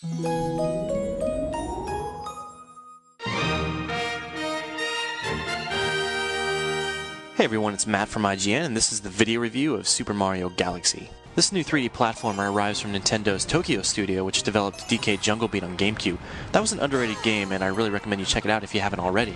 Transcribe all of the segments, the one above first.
Hey everyone, it's Matt from IGN, and this is the video review of Super Mario Galaxy. This new 3D platformer arrives from Nintendo's Tokyo studio, which developed DK Jungle Beat on GameCube. That was an underrated game, and I really recommend you check it out if you haven't already.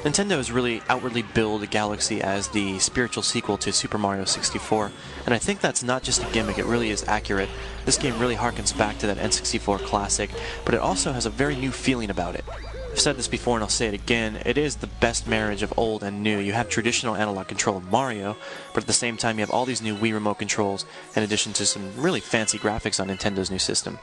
Nintendo has really outwardly billed Galaxy as the spiritual sequel to Super Mario 64, and I think that's not just a gimmick, it really is accurate. This game really harkens back to that N64 classic, but it also has a very new feeling about it. I've said this before and I'll say it again, it is the best marriage of old and new. You have traditional analog control of Mario, but at the same time you have all these new Wii remote controls in addition to some really fancy graphics on Nintendo's new system.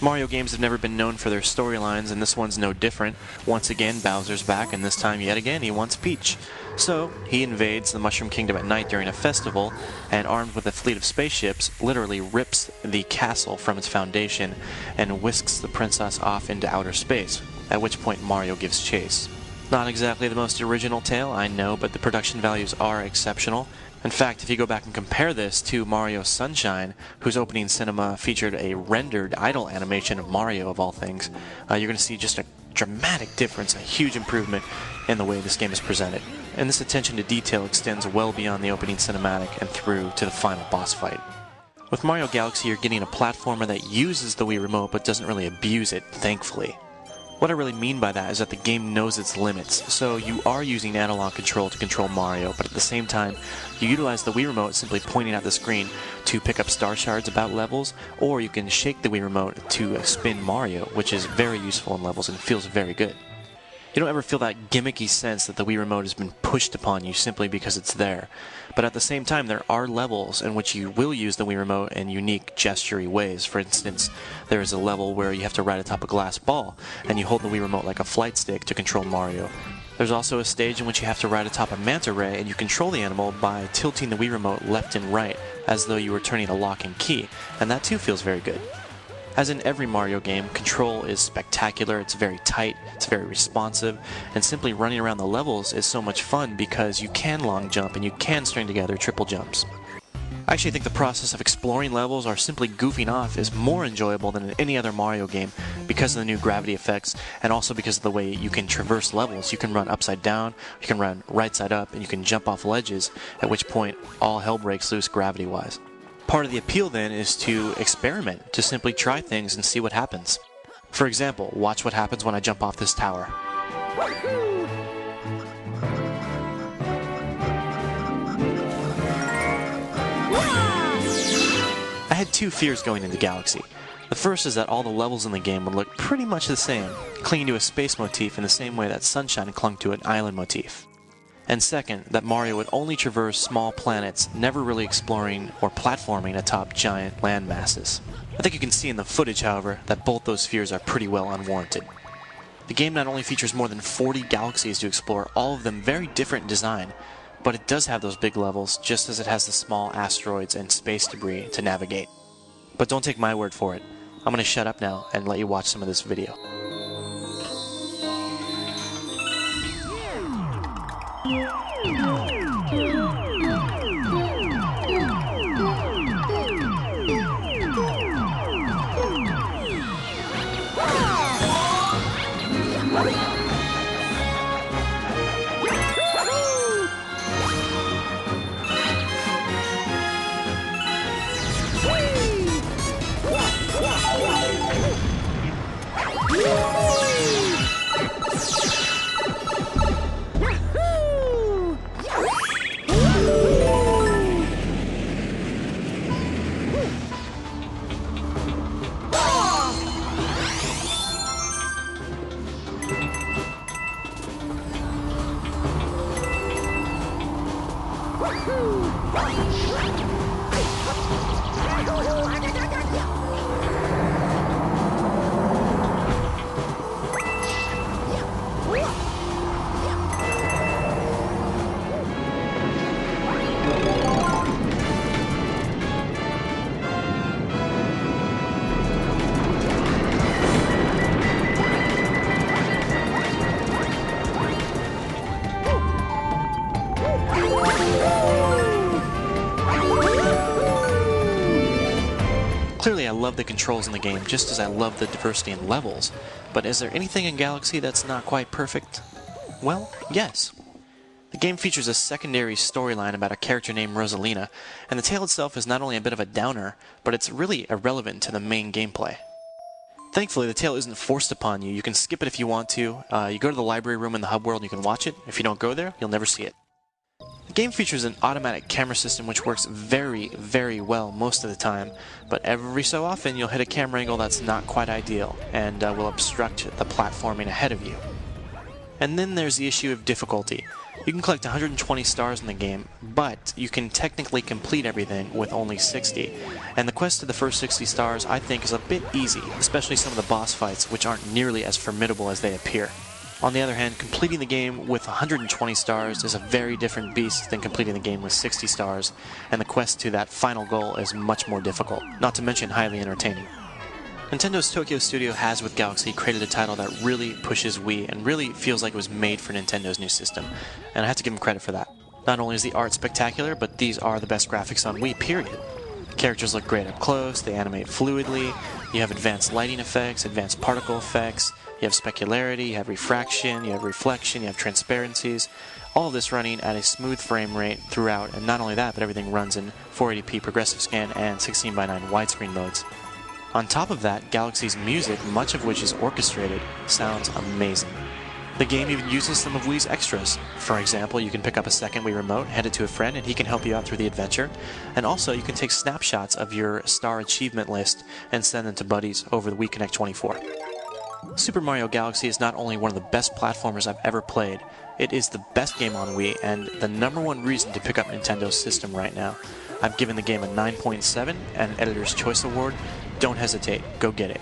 Mario games have never been known for their storylines, and this one's no different. Once again, Bowser's back, and this time yet again he wants Peach. So, he invades the Mushroom Kingdom at night during a festival, and armed with a fleet of spaceships, literally rips the castle from its foundation and whisks the princess off into outer space, at which point Mario gives chase. Not exactly the most original tale, I know, but the production values are exceptional. In fact, if you go back and compare this to Mario Sunshine, whose opening cinema featured a rendered idle animation of Mario of all things, you're going to see just a dramatic difference, a huge improvement in the way this game is presented. And this attention to detail extends well beyond the opening cinematic and through to the final boss fight. With Mario Galaxy, you're getting a platformer that uses the Wii Remote but doesn't really abuse it, thankfully. What I really mean by that is that the game knows its limits, so you are using analog control to control Mario, but at the same time, you utilize the Wii Remote simply pointing at the screen to pick up star shards about levels, or you can shake the Wii Remote to spin Mario, which is very useful in levels and feels very good. You don't ever feel that gimmicky sense that the Wii Remote has been pushed upon you simply because it's there. But at the same time, there are levels in which you will use the Wii Remote in unique gestury ways. For instance, there is a level where you have to ride atop a glass ball, and you hold the Wii Remote like a flight stick to control Mario. There's also a stage in which you have to ride atop a manta ray, and you control the animal by tilting the Wii Remote left and right, as though you were turning a lock and key, and that too feels very good. As in every Mario game, control is spectacular, it's very tight, it's very responsive, and simply running around the levels is so much fun because you can long jump and you can string together triple jumps. I actually think the process of exploring levels or simply goofing off is more enjoyable than in any other Mario game because of the new gravity effects and also because of the way you can traverse levels. You can run upside down, you can run right side up, and you can jump off ledges, at which point all hell breaks loose gravity-wise. Part of the appeal then is to experiment, to simply try things and see what happens. For example, watch what happens when I jump off this tower. I had two fears going into Galaxy. The first is that all the levels in the game would look pretty much the same, clinging to a space motif in the same way that Sunshine clung to an island motif. And second, that Mario would only traverse small planets, never really exploring or platforming atop giant land masses. I think you can see in the footage, however, that both those fears are pretty well unwarranted. The game not only features more than 40 galaxies to explore, all of them very different in design, but it does have those big levels, just as it has the small asteroids and space debris to navigate. But don't take my word for it. I'm going to shut up now and let you watch some of this video. love the controls in the game just as I love the diversity in levels, but is there anything in Galaxy that's not quite perfect? Well, yes. The game features a secondary storyline about a character named Rosalina, and the tale itself is not only a bit of a downer, but it's really irrelevant to the main gameplay. Thankfully, the tale isn't forced upon you. You can skip it if you want to. You go to the library room in the hub world and you can watch it. If you don't go there, you'll never see it. The game features an automatic camera system which works very, very well most of the time, but every so often you'll hit a camera angle that's not quite ideal and will obstruct the platforming ahead of you. And then there's the issue of difficulty. You can collect 120 stars in the game, but you can technically complete everything with only 60. And the quest to the first 60 stars I think is a bit easy, especially some of the boss fights which aren't nearly as formidable as they appear. On the other hand, completing the game with 120 stars is a very different beast than completing the game with 60 stars, and the quest to that final goal is much more difficult, not to mention highly entertaining. Nintendo's Tokyo studio has, with Galaxy, created a title that really pushes Wii and really feels like it was made for Nintendo's new system, and I have to give them credit for that. Not only is the art spectacular, but these are the best graphics on Wii, period. The characters look great up close, they animate fluidly, you have advanced lighting effects, advanced particle effects, you have specularity, you have refraction, you have reflection, you have transparencies, all of this running at a smooth frame rate throughout, and not only that, but everything runs in 480p progressive scan and 16:9 widescreen modes. On top of that, Galaxy's music, much of which is orchestrated, sounds amazing. The game even uses some of Wii's extras. For example, you can pick up a second Wii remote, hand it to a friend, and he can help you out through the adventure. And also, you can take snapshots of your star achievement list and send them to buddies over the Wii Connect 24. Super Mario Galaxy is not only one of the best platformers I've ever played, it is the best game on Wii and the #1 reason to pick up Nintendo's system right now. I've given the game a 9.7 and an Editor's Choice Award. Don't hesitate, go get it.